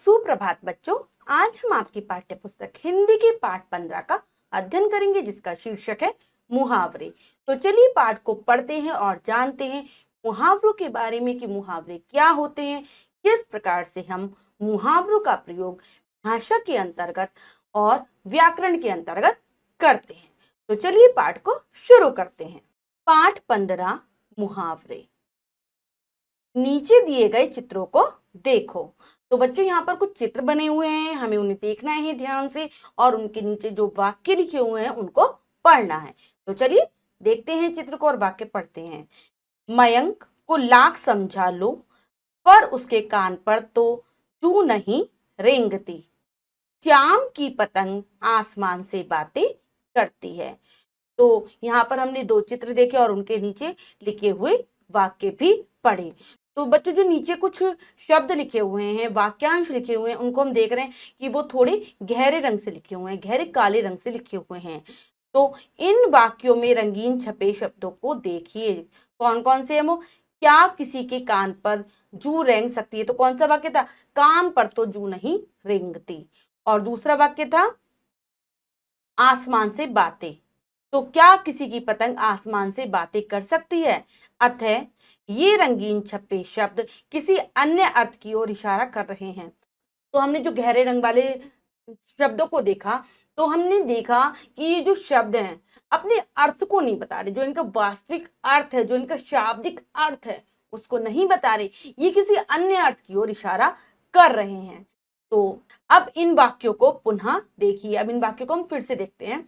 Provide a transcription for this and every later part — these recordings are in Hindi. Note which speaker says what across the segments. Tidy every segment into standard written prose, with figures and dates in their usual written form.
Speaker 1: सुप्रभात बच्चों, आज हम आपकी पाठ्य पुस्तक हिंदी के पाठ 15 का अध्ययन करेंगे जिसका शीर्षक है मुहावरे। तो चलिए पाठ को पढ़ते हैं और जानते हैं मुहावरों के बारे में कि मुहावरे क्या होते हैं, किस प्रकार से हम मुहावरों का प्रयोग भाषा के अंतर्गत और व्याकरण के अंतर्गत करते हैं। तो चलिए पाठ को शुरू करते हैं। पाठ 15 मुहावरे। नीचे दिए गए चित्रों को देखो। तो बच्चों यहाँ पर कुछ चित्र बने हुए हैं, हमें उन्हें देखना है ध्यान से और उनके नीचे जो वाक्य लिखे हुए हैं उनको पढ़ना है। तो चलिए देखते हैं चित्र को और वाक्य पढ़ते हैं। मयंक को लाख समझा लो पर उसके कान पर तो जू नहीं रेंगती। श्याम की पतंग आसमान से बातें करती है। तो यहाँ पर हमने दो चित्र देखे और उनके नीचे लिखे हुए वाक्य भी पढ़े। तो बच्चों जो नीचे कुछ शब्द लिखे हुए हैं, वाक्यांश लिखे हुए हैं, उनको हम देख रहे हैं कि वो थोड़े गहरे रंग से लिखे हुए हैं, गहरे काले रंग से लिखे हुए हैं। तो इन वाक्यों में रंगीन छपे शब्दों को देखिए, कौन कौन से हैं वो। क्या किसी के कान पर जू रेंग सकती है? तो कौन सा वाक्य था? कान पर तो जू नहीं रेंगती। और दूसरा वाक्य था आसमान से बातें। तो क्या किसी की पतंग आसमान से बातें कर सकती है? अतः ये रंगीन छपे शब्द किसी अन्य अर्थ की ओर इशारा कर रहे हैं। तो हमने जो गहरे रंग वाले शब्दों को देखा तो हमने देखा कि ये जो शब्द हैं अपने अर्थ को नहीं बता रहे, जो इनका वास्तविक अर्थ है, जो इनका शाब्दिक अर्थ है उसको नहीं बता रहे, ये किसी अन्य अर्थ की ओर इशारा कर रहे हैं। तो अब इन वाक्यों को पुनः देखिए, अब इन वाक्यों को हम फिर से देखते हैं।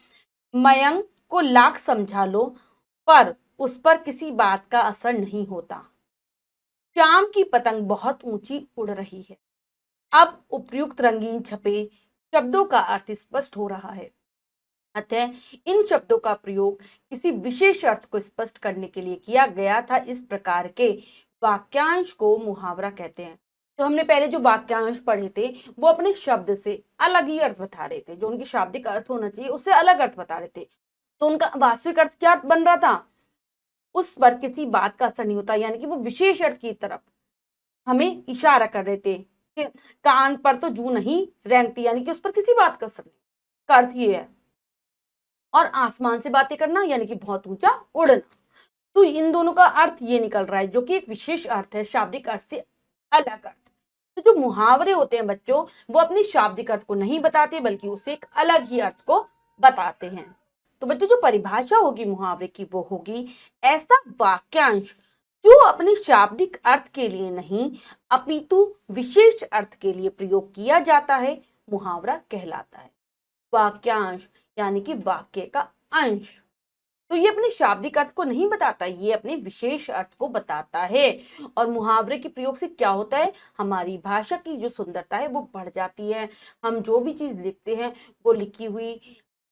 Speaker 1: मयंक को लाख समझा लो पर उस पर किसी बात का असर नहीं होता। श्याम की पतंग बहुत ऊंची उड़ रही है। अब उपयुक्त रंगीन छपे शब्दों का अर्थ स्पष्ट हो रहा है। अतः इन शब्दों का प्रयोग किसी विशेष अर्थ को स्पष्ट करने के लिए किया गया था। इस प्रकार के वाक्यांश को मुहावरा कहते हैं। तो हमने पहले जो वाक्यांश पढ़े थे वो अपने शब्द से अलग ही अर्थ बता रहे थे, जो उनकी शाब्दिक अर्थ होना चाहिए उससे अलग अर्थ बता रहे थे। तो उनका वास्तविक अर्थ क्या बन रहा था? उस पर किसी बात का असर नहीं होता, यानी कि वो विशेष अर्थ की तरफ हमें इशारा कर रहे थे कि कान पर तो जू नहीं रेंगती, यानी कि उस पर किसी बात का असर नहीं। का अर्थ ये है। और आसमान से बातें करना यानी कि बहुत ऊंचा उड़ना। तो इन दोनों का अर्थ ये निकल रहा है जो कि एक विशेष अर्थ है, शाब्दिक अर्थ से अलग अर्थ। तो जो मुहावरे होते हैं बच्चों, वो अपनी शाब्दिक अर्थ को नहीं बताते बल्कि उसे एक अलग ही अर्थ को बताते हैं। तो बच्चों जो परिभाषा होगी मुहावरे की वो होगी ऐसा वाक्यांश जो अपने शाब्दिक अर्थ के लिए नहीं अपितु विशेष अर्थ के लिए प्रयोग किया जाता है, मुहावरा कहलाता है। वाक्यांश यानी कि वाक्य का अंश, तो ये अपने शाब्दिक अर्थ को नहीं बताता, ये अपने विशेष अर्थ को बताता है। और मुहावरे के प्रयोग से क्या होता है? हमारी भाषा की जो सुंदरता है वो बढ़ जाती है। हम जो भी चीज लिखते हैं वो लिखी हुई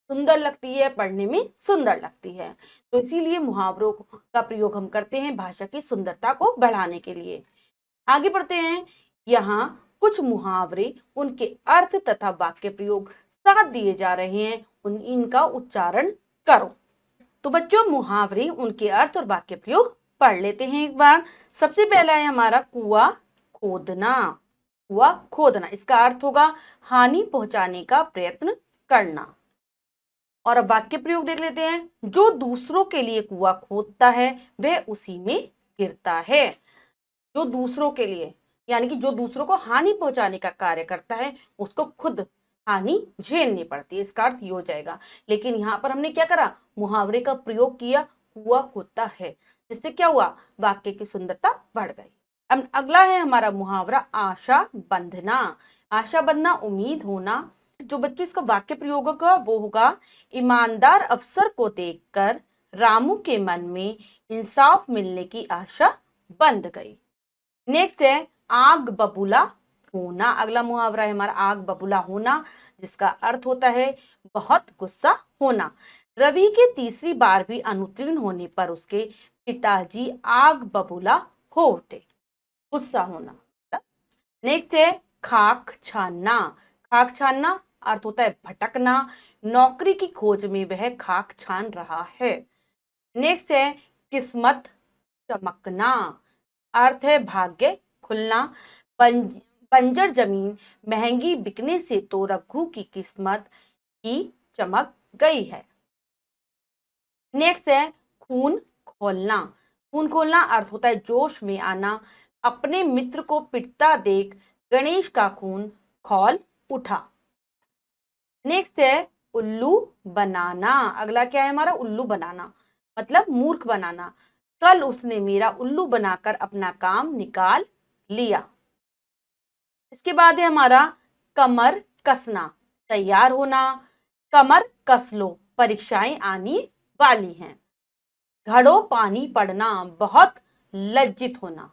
Speaker 1: सुंदर लगती है, पढ़ने में सुंदर लगती है। तो इसीलिए मुहावरों का प्रयोग हम करते हैं भाषा की सुंदरता को बढ़ाने के लिए। आगे बढ़ते हैं। यहाँ कुछ मुहावरे उनके अर्थ तथा वाक्य प्रयोग साथ दिए जा रहे हैं, इनका उच्चारण करो। तो बच्चों मुहावरे, उनके अर्थ और वाक्य प्रयोग पढ़ लेते हैं एक बार। सबसे पहला है हमारा कुआं खोदना। कुआं खोदना, इसका अर्थ होगा हानि पहुंचाने का प्रयत्न करना। और अब वाक्य प्रयोग देख लेते हैं। जो दूसरों के लिए कुआं खोदता है वह उसी में गिरता है। जो दूसरों के लिए यानी कि जो दूसरों को हानि पहुंचाने का कार्य करता है उसको खुद हानि झेलनी पड़ती है, इसका अर्थ ये हो जाएगा। लेकिन यहाँ पर हमने क्या करा? मुहावरे का प्रयोग किया, कुआं खोदता है, जिससे क्या हुआ? वाक्य की सुंदरता बढ़ गई। अब अगला है हमारा मुहावरा आशा बंधना। आशा बंधना उम्मीद होना। जो बच्चों इसका वाक्य प्रयोग होगा वो होगा ईमानदार अफसर को देखकर रामू के मन में इंसाफ मिलने की आशा बंध गई। नेक्स्ट है आग बबूला होना। अगला मुहावरा है हमारा आग बबूला होना, जिसका अर्थ होता है बहुत गुस्सा होना। रवि के तीसरी बार भी अनुत्तीर्ण होने पर उसके पिताजी आग बबूला हो उठे, गुस्सा होना। नेक्स्ट है खाक छानना। खाक छानना अर्थ होता है भटकना, नौकरी की खोज में वह खाक छान रहा है। नेक्स्ट है किस्मत चमकना, अर्थ है भाग्य खुलना। बंजर जमीन महंगी बिकने से तो रघु की किस्मत ही चमक गई है। नेक्स्ट है खून खोलना। खून खोलना अर्थ होता है जोश में आना। अपने मित्र को पिटता देख गणेश का खून खौल उठा। नेक्स्ट है उल्लू बनाना। अगला क्या है हमारा? उल्लू बनाना, मतलब मूर्ख बनाना। कल उसने मेरा उल्लू बनाकर अपना काम निकाल लिया। इसके बाद है हमारा कमर कसना, तैयार होना। कमर कस लो, परीक्षाएं आनी वाली हैं। घड़ों पानी पड़ना, बहुत लज्जित होना।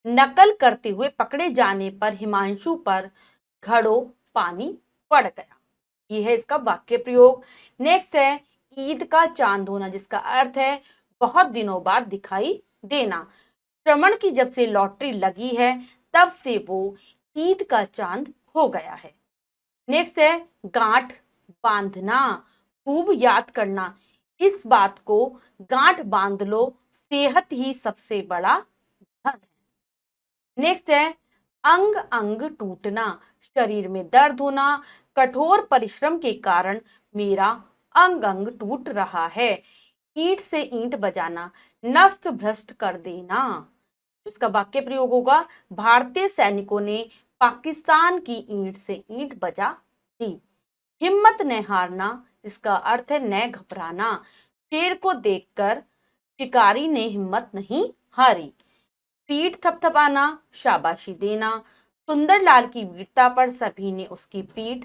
Speaker 1: नकल करते हुए पकड़े जाने पर हिमांशु पर घड़ों पानी पड़ गया। ये है इसका वाक्य प्रयोग। नेक्स्ट है ईद का चांद होना, जिसका अर्थ है बहुत दिनों बाद दिखाई देना। श्रवण की जब से लॉटरी लगी है तब से वो ईद का चांद हो गया है। नेक्स्ट है गांठ बांधना, खूब याद करना। इस बात को गांठ बांध लो, सेहत ही सबसे बड़ा धन है। नेक्स्ट है अंग अंग टूटना, शरीर में दर्द होना। कठोर परिश्रम के कारण मेरा अंग अंग टूट रहा है। ईंट से ईंट बजाना, नष्ट भ्रष्ट कर देना। इसका वाक्य प्रयोग होगा भारतीय सैनिकों ने पाकिस्तान की ईंट से ईंट बजा दी। हिम्मत न हारना, इसका अर्थ है न घबराना। शेर को देखकर शिकारी ने हिम्मत नहीं हारी। पीठ थपथपाना, शाबाशी देना। सुंदरलाल की वीरता पर सभी ने उसकी पीठ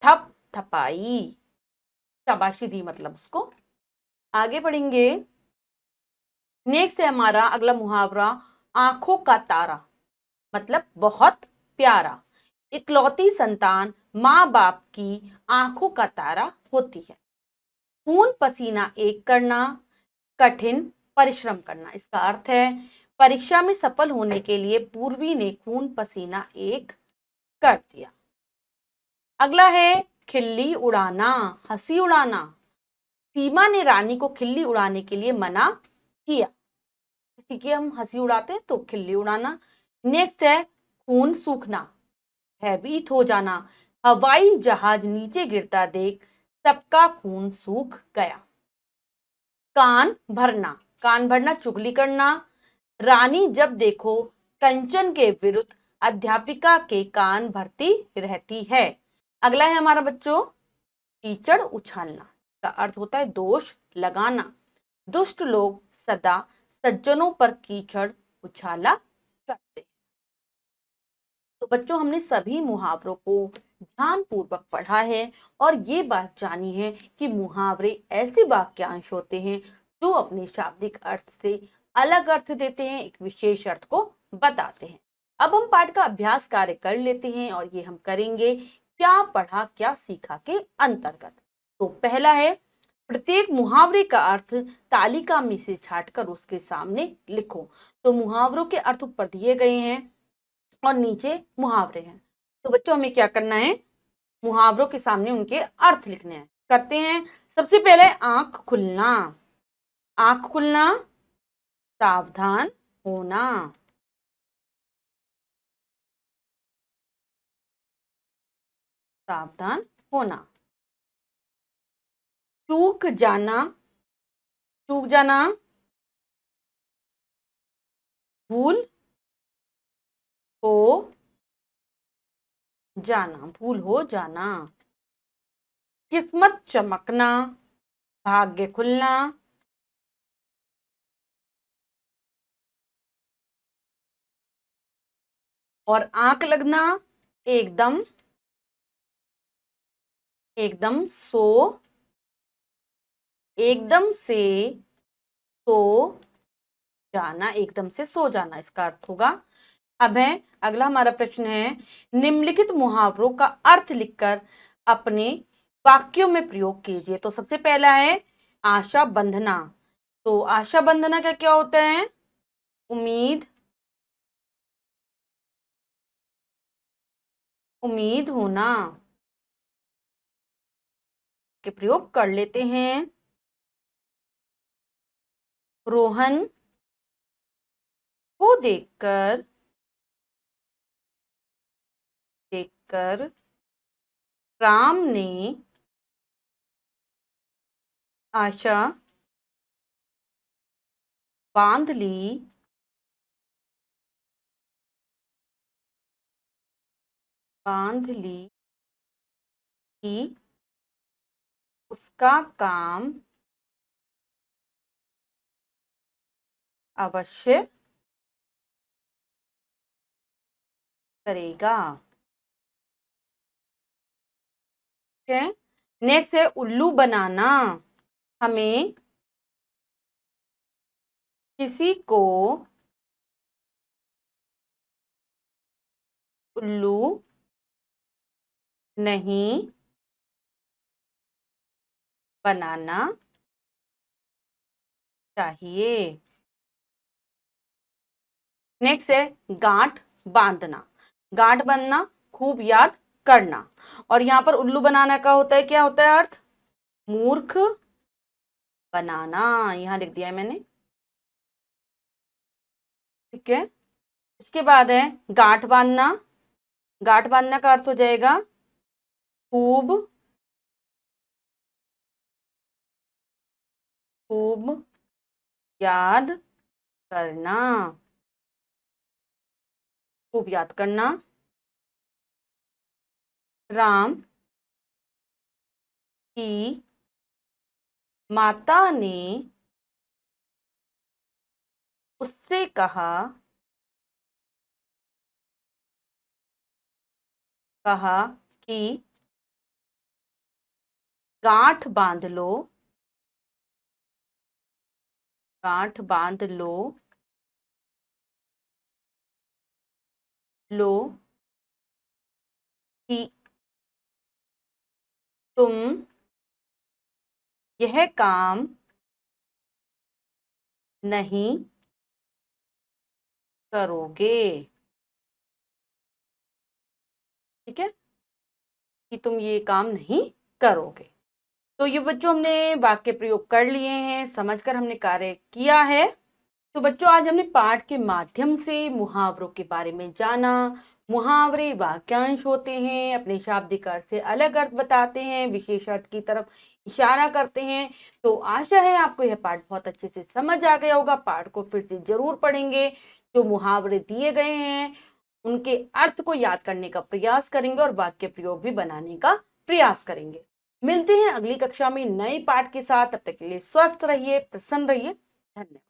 Speaker 1: थपथपाई, शाबाशी दी मतलब उसको। आगे बढ़ेंगे। नेक्स्ट है हमारा अगला मुहावरा आंखों का तारा, मतलब बहुत प्यारा। इकलौती संतान माँ बाप की आंखों का तारा होती है। खून पसीना एक करना, कठिन परिश्रम करना। इसका अर्थ है परीक्षा में सफल होने के लिए पूर्वी ने खून पसीना एक कर दिया। अगला है खिल्ली उड़ाना, हंसी उड़ाना। सीमा ने रानी को खिल्ली उड़ाने के लिए मना किया। किसी की हम हंसी उड़ाते हैं तो खिल्ली उड़ाना। नेक्स्ट है खून सूखना, भयभीत हो जाना। हवाई जहाज नीचे गिरता देख सबका खून सूख गया। कान भरना, कान भरना चुगली करना। रानी जब देखो कंचन के विरुद्ध अध्यापिका के कान भरती रहती है। अगला है हमारा बच्चों कीचड़ उछालना, का अर्थ होता है दोष लगाना। दुष्ट लोग सदा सज्जनों पर कीचड़ उछाला करते हैं। तो बच्चों हमने सभी मुहावरों को ध्यान पूर्वक पढ़ा है और ये बात जानी है कि मुहावरे ऐसे वाक्यांश होते हैं जो अपने शाब्दिक अर्थ से अलग अर्थ देते हैं, एक विशेष अर्थ को बताते हैं। अब हम पाठ का अभ्यास कार्य कर लेते हैं और ये हम करेंगे क्या पढ़ा क्या सीखा के अंतर्गत। तो पहला है प्रत्येक मुहावरे का अर्थ तालिका में से छांटकर उसके सामने लिखो। तो मुहावरों के अर्थ ऊपर दिए गए हैं और नीचे मुहावरे हैं। तो बच्चों हमें क्या करना है? मुहावरों के सामने उनके अर्थ लिखने हैं। करते हैं। सबसे पहले आंख खुलना। आंख खुलना, सावधान होना। सावधान होना। चूक जाना, चूक जाना। भूल हो जाना, भूल हो जाना। किस्मत चमकना, भाग्य खुलना। और आंख लगना, एकदम एकदम सो, एकदम से सो जाना, एकदम से सो जाना इसका अर्थ होगा। अब है अगला हमारा प्रश्न है निम्नलिखित मुहावरों का अर्थ लिखकर अपने वाक्यों में प्रयोग कीजिए। तो सबसे पहला है आशा बंधना। तो आशा बंधना का क्या होता है? उम्मीद, उम्मीद होना के प्रयोग कर लेते हैं। रोहन, को देखकर देखकर राम ने आशा बांध ली, कि उसका काम अवश्य करेगा। ठीक है, नेक्स्ट है उल्लू बनाना। हमें किसी को उल्लू नहीं बनाना चाहिए। नेक्स्ट है गांठ बांधना। गांठ बांधना, खूब याद करना। और यहाँ पर उल्लू बनाना का होता है, क्या होता है अर्थ? मूर्ख बनाना। यहाँ लिख दिया है मैंने। ठीक है, इसके बाद है गांठ बांधना। गांठ बांधना का अर्थ हो जाएगा खूब याद करना। खूब याद करना। राम की माता ने उससे कहा कि गांठ बांध लो, गांठ बांध लो कि तुम यह काम नहीं करोगे। ठीक है, कि तुम ये काम नहीं करोगे। तो ये बच्चों हमने वाक्य प्रयोग कर लिए हैं, समझकर हमने कार्य किया है। तो बच्चों आज हमने पाठ के माध्यम से मुहावरों के बारे में जाना। मुहावरे वाक्यांश होते हैं, अपने शाब्दिक अर्थ से अलग अर्थ बताते हैं, विशेष अर्थ की तरफ इशारा करते हैं। तो आशा है आपको यह पाठ बहुत अच्छे से समझ आ गया होगा। पाठ को फिर से जरूर पढ़ेंगे। जो मुहावरे दिए गए हैं उनके अर्थ को याद करने का प्रयास करेंगे और वाक्य प्रयोग भी बनाने का प्रयास करेंगे। मिलते हैं अगली कक्षा में नए पाठ के साथ। तब तक के लिए स्वस्थ रहिए, प्रसन्न रहिए। धन्यवाद।